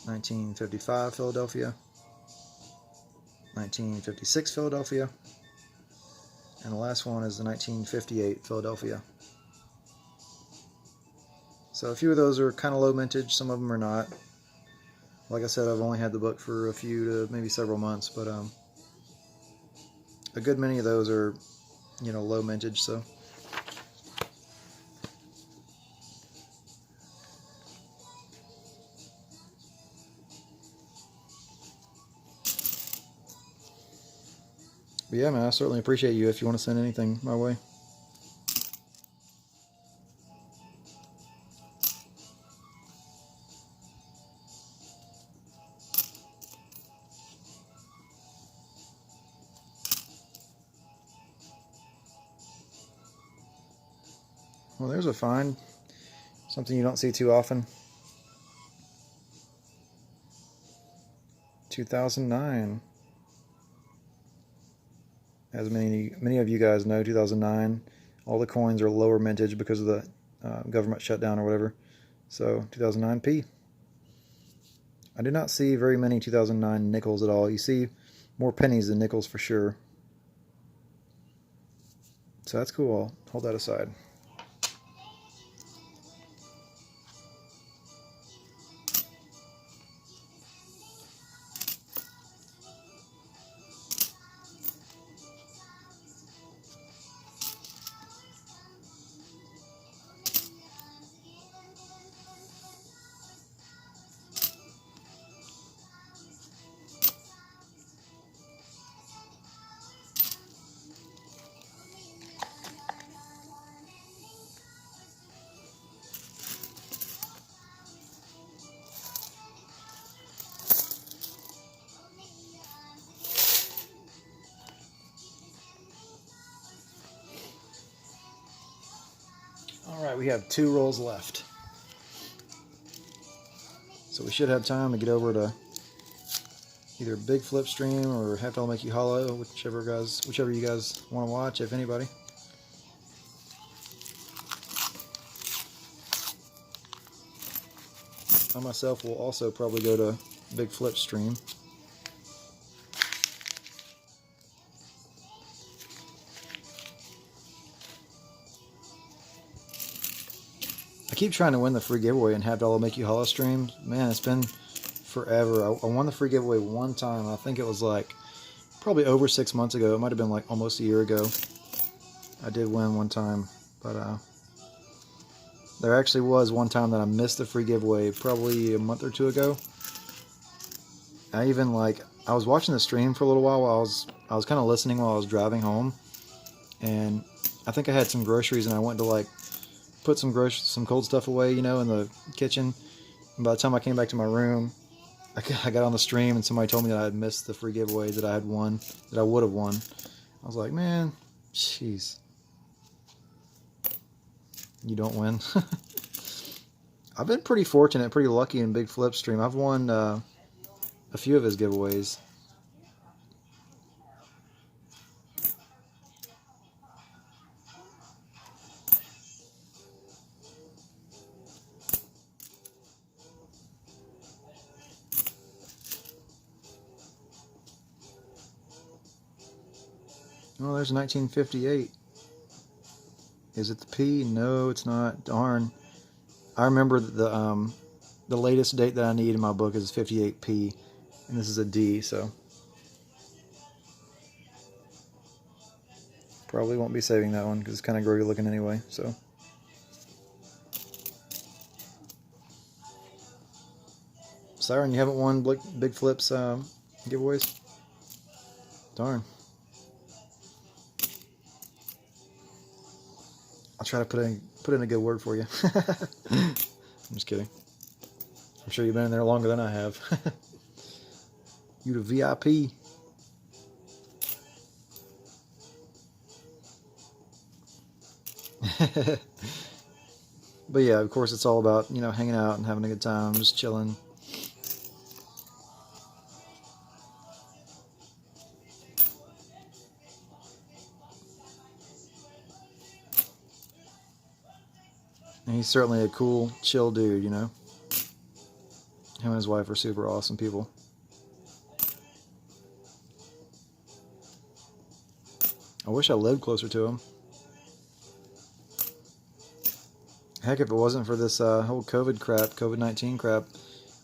1955 Philadelphia, 1956 Philadelphia, and the last one is the 1958 Philadelphia. So a few of those are kind of low mintage, some of them are not. Like I said, I've only had the book for a few to maybe several months, but a good many of those are, low mintage, so. But yeah, man, I certainly appreciate you if you want to send anything my way. Well, there's a find. Something you don't see too often. 2009. As many of you guys know, 2009, all the coins are lower mintage because of the government shutdown or whatever. So 2009P. I do not see very many 2009 nickels at all. You see more pennies than nickels for sure. So that's cool. I'll hold that aside. Alright, we have 2 rolls left. So we should have time to get over to either Big Flip Stream or Half Dollar Make You Hollow, whichever you guys want to watch, if anybody. I myself will also probably go to Big Flip stream. I keep trying to win the free giveaway and have $Make You Holla stream. Man, it's been forever. I won the free giveaway one time. I think it was like probably over 6 months ago. It might have been like almost a year ago. I did win one time, but there actually was one time that I missed the free giveaway probably a month or two ago. I was watching the stream for a little while. I was kind of listening while I was driving home, and I think I had some groceries, and I went to like put some cold stuff away, in the kitchen. And by the time I came back to my room, I got on the stream, and somebody told me that I had missed the free giveaway that I had won, that I would have won. I was like, man, jeez, you don't win. I've been pretty fortunate, pretty lucky in Big Flip stream. I've won a few of his giveaways. Oh, there's 1958. Is it the P? No, it's not. Darn. I remember the latest date that I need in my book is 58P, and this is a D, so probably won't be saving that one because it's kind of grody looking anyway. So Siren, you haven't won Big Flip's giveaways? Darn. I'll try to put in a good word for you. I'm just kidding. I'm sure you've been in there longer than I have. You the VIP. But yeah, of course, it's all about hanging out and having a good time, just chilling. And he's certainly a cool, chill dude, Him and his wife are super awesome people. I wish I lived closer to him. Heck, if it wasn't for this whole COVID-19 crap,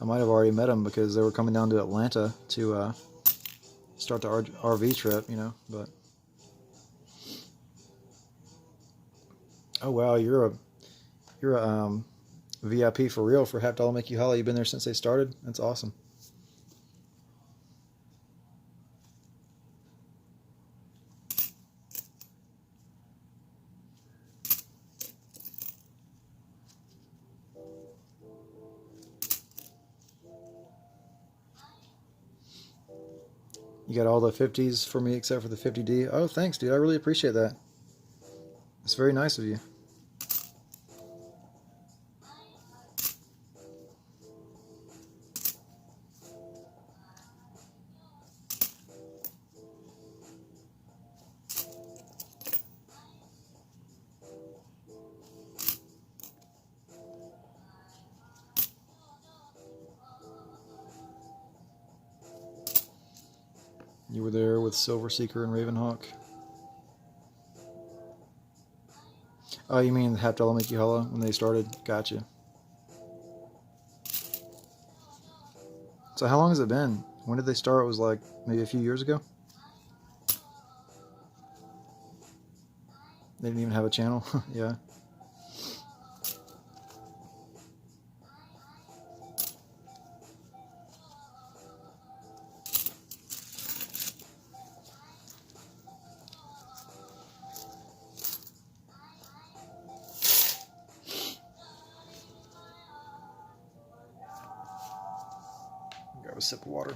I might have already met him because they were coming down to Atlanta to start the RV trip, but... Oh, wow, you're a VIP for real for $50 Make You Holla. You've been there since they started? That's awesome. You got all the 50s for me except for the 50D. Oh, thanks, dude. I really appreciate that. It's very nice of you. You were there with Silver Seeker and Ravenhawk. Oh, you mean the $50 Make You Holla when they started? Gotcha. So how long has it been? When did they start? It was like maybe a few years ago? They didn't even have a channel? Yeah. Grab a sip of water.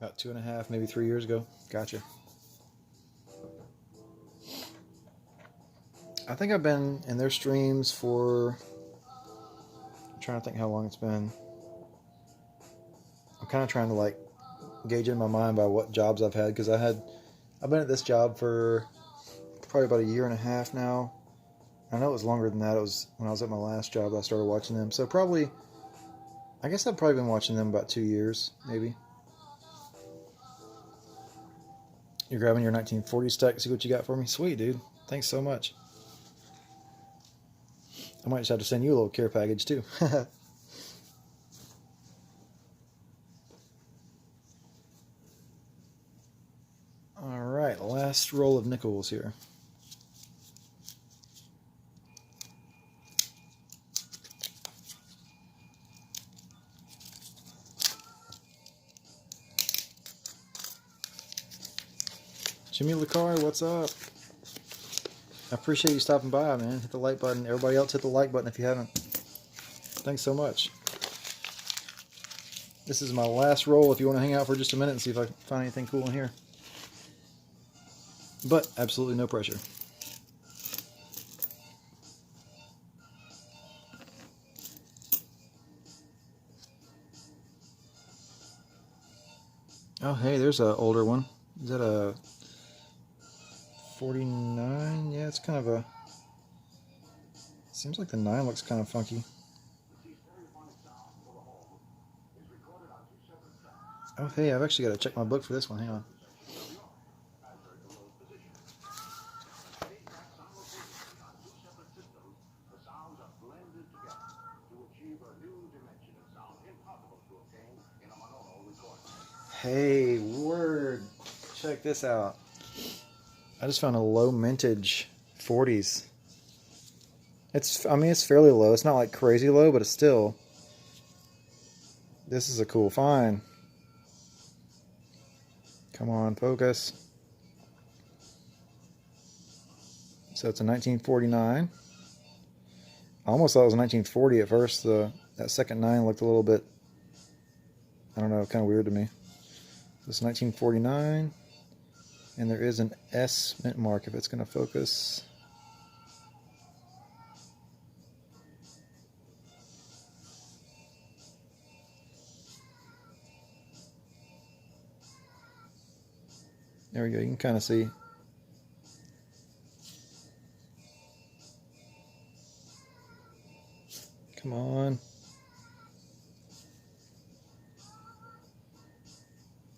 About 2.5, maybe 3 years ago. Gotcha. I think I've been in their streams for... I'm trying to think how long it's been. kind of trying to like gauge in my mind by what jobs I've had, because I've been at this job for probably about a year and a half now. I know it was longer than that. It was when I was at my last job I started watching them. So probably, I guess I've probably been watching them about 2 years, maybe. You're grabbing your 1940 stack. See what you got for me? Sweet, dude. Thanks so much. I might just have to send you a little care package, too. Alright, last roll of nickels here. Jimmy LaCar, what's up? I appreciate you stopping by, man. Hit the like button. Everybody else hit the like button if you haven't. Thanks so much. This is my last roll if you want to hang out for just a minute and see if I can find anything cool in here. But absolutely no pressure. Oh, hey, there's an older one. Is that a 49? Yeah, it's kind of a... Seems like the 9 looks kind of funky. Oh, hey, I've actually got to check my book for this one. Hang on. Hey, word. Check this out. I just found a low mintage 40s. I mean, it's fairly low. It's not like crazy low, but it's still... This is a cool find. Come on, focus. So it's a 1949. I almost thought it was a 1940 at first. That second 9 looked a little bit, I don't know, kind of weird to me. This is 1949. And there is an S mint mark if it's going to focus. There we go. You can kind of see. Come on.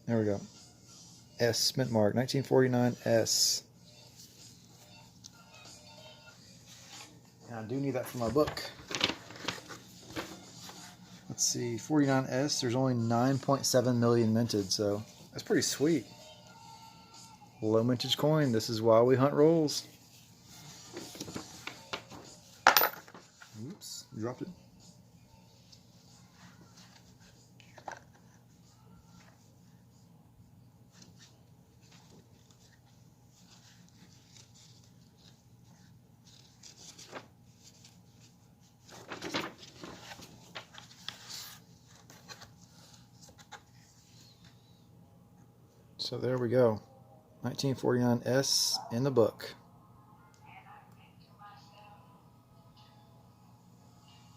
There we go. S mint mark, 1949 S. And I do need that for my book. Let's see, 49S. There's only 9.7 million minted, so that's pretty sweet. Low mintage coin. This is why we hunt rolls. Oops, dropped it. So there we go. 1949 S in the book.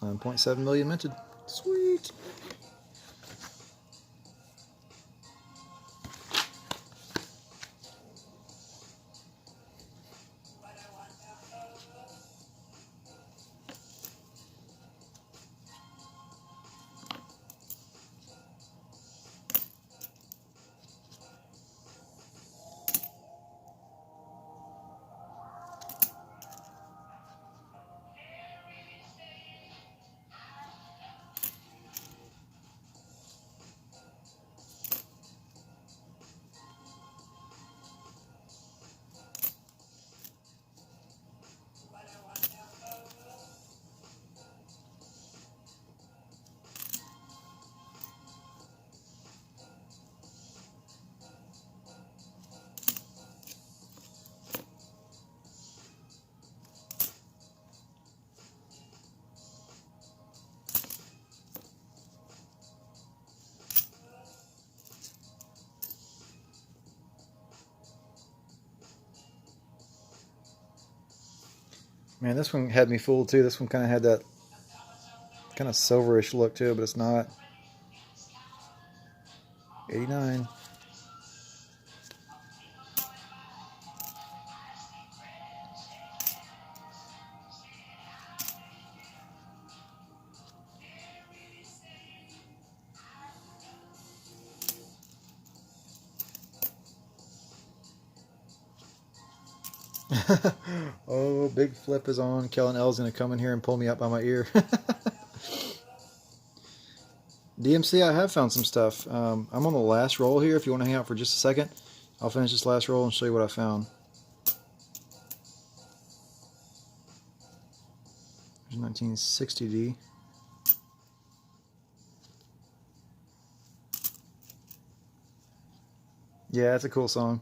9.7 million minted. Sweet. Man, this one had me fooled too. This one kind of had that kind of silverish look to it, but it's not. 89. Oh, big flip is on. Kellen L's gonna come in here and pull me up by my ear. DMC, I have found some stuff. I'm on the last roll here. If you want to hang out for just a second, I'll finish this last roll and show you what I found. There's 1960D. Yeah, it's a cool song,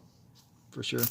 for sure.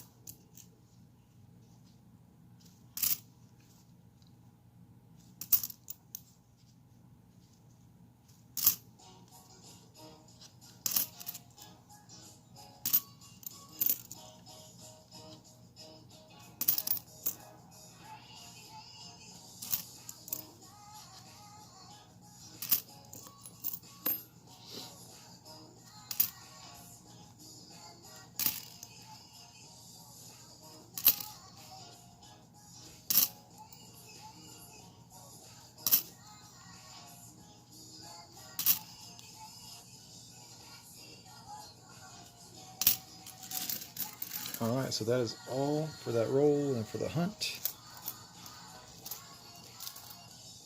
Alright, so that is all for that roll and for the hunt.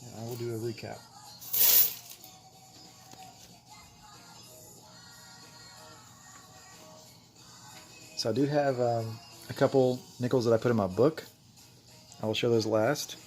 And I will do a recap. So I do have a couple nickels that I put in my book. I will show those last.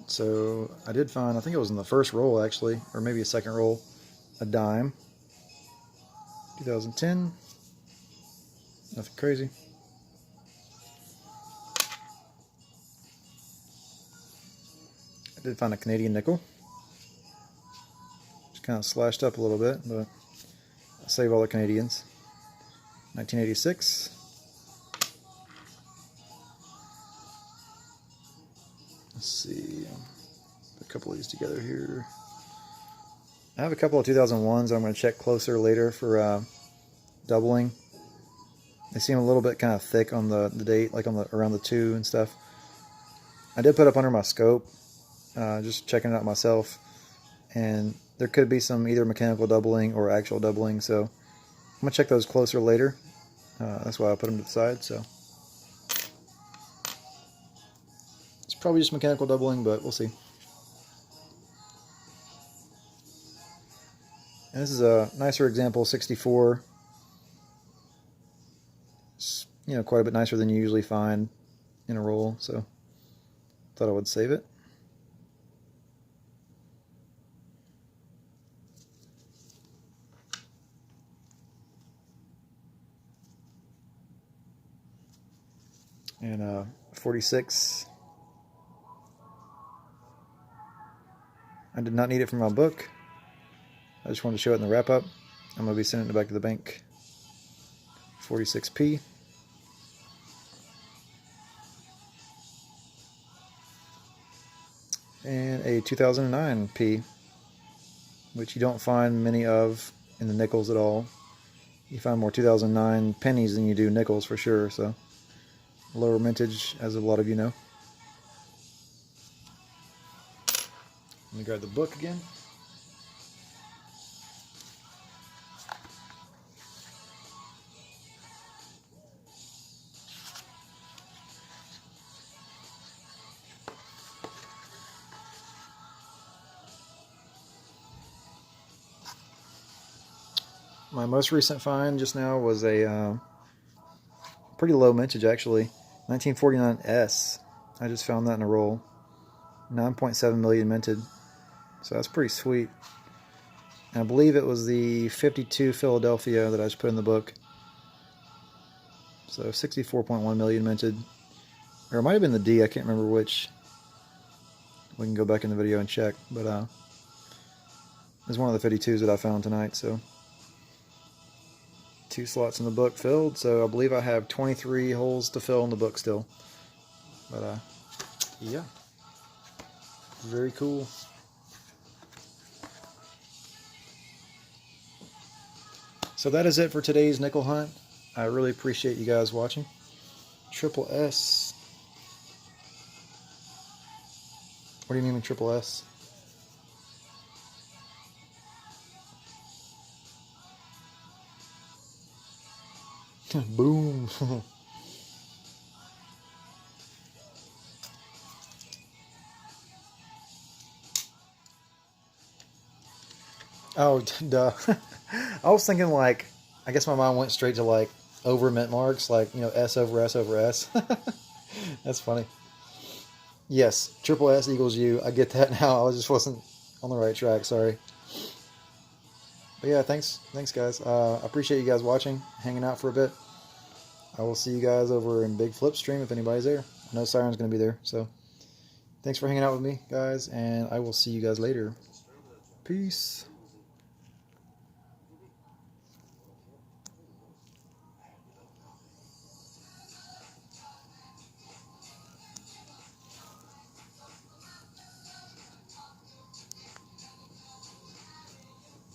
So I did find, I think it was in the first roll actually, or maybe a second roll, a dime. 2010. Nothing crazy. I did find a Canadian nickel. Just kind of slashed up a little bit, but I'll save all the Canadians. 1986. Let's see, put a couple of these together here. I have a couple of 2001s I'm going to check closer later for doubling. They seem a little bit kind of thick on the date, like on the around the 2 and stuff. I did put up under my scope, just checking it out myself, and there could be some either mechanical doubling or actual doubling, so I'm going to check those closer later. That's why I put them to the side. So it's probably just mechanical doubling, but we'll see. And this is a nicer example, 64. It's, you know, quite a bit nicer than you usually find in a roll, so thought I would save it. And 46. I did not need it for my book. I just wanted to show it in the wrap-up. I'm going to be sending it back to the bank. 46p. And a 2009p, which you don't find many of in the nickels at all. You find more 2009 pennies than you do nickels for sure, so lower mintage, as a lot of you know. Let me grab the book again. My most recent find just now was a pretty low mintage actually, 1949S. I just found that in a roll. 9.7 million minted, so that's pretty sweet. And I believe it was the 52 Philadelphia that I just put in the book. So 64.1 million minted, or it might have been the D. I can't remember which. We can go back in the video and check, but it's one of the 52s that I found tonight. So 2 slots in the book filled, so I believe I have 23 holes to fill in the book still. But yeah, very cool. So that is it for today's nickel hunt. I really appreciate you guys watching. Triple S. What do you mean with triple S? Boom. Oh, duh. I was thinking like, I guess my mind went straight to like over mint marks, like, you know, S over S over S. That's funny. Yes, triple S equals U. I get that now. I just wasn't on the right track. Sorry. But yeah, thanks guys. I appreciate you guys watching, hanging out for a bit. I will see you guys over in Big Flip stream if anybody's there. I know Siren's going to be there. So thanks for hanging out with me, guys, and I will see you guys later. Peace.